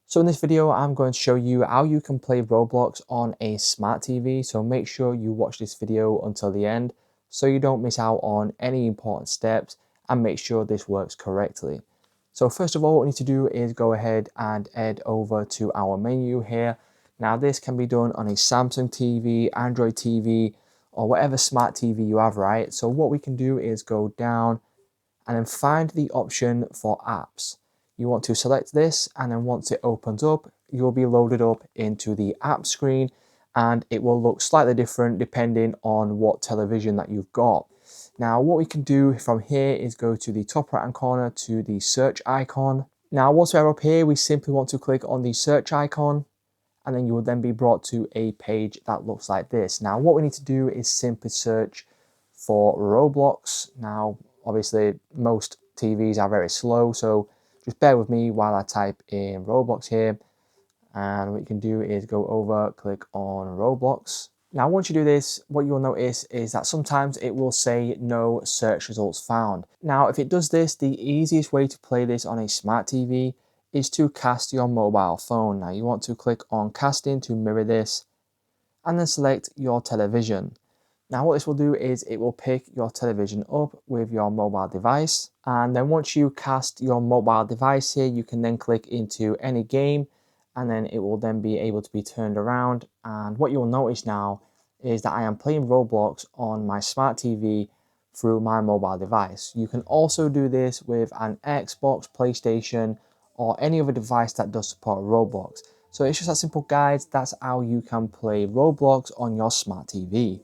So in this video, I'm going to show you how you can play Roblox on a smart TV. So make sure you watch this video until the end so you don't miss out on any important steps and make sure this works correctly. So first of all, what we need to do is go ahead and head over to our menu here. Now this can be done on a Samsung TV, Android TV, or whatever smart TV you have, right? So what we can do is go down and then find the option for apps. You want to select this, and then once it opens up, you'll be loaded up into the app screen, and it will look slightly different depending on what television that you've got. Now what we can do from here is go to the top right hand corner to the search icon. Now once we're up here, we simply want to click on the search icon, and then you will then be brought to a page that looks like this. Now what we need to do is simply search for Roblox. Now obviously most TVs are very slow, so just bear with me while I type in Roblox here. And what you can do is go over, click on Roblox. Now once you do this, what you'll notice is that sometimes it will say no search results found. Now if it does this, the easiest way to play this on a smart TV is to cast your mobile phone. Now you want to click on casting to mirror this and then select your television. Now what this will do is it will pick your television up with your mobile device, and then once you cast your mobile device here, you can then click into any game, and then it will then be able to be turned around. And what you'll notice now is that I am playing Roblox on my smart TV through my mobile device. You can also do this with an Xbox, PlayStation, or any other device that does support Roblox. So it's just that simple, guys. That's how you can play Roblox on your smart TV.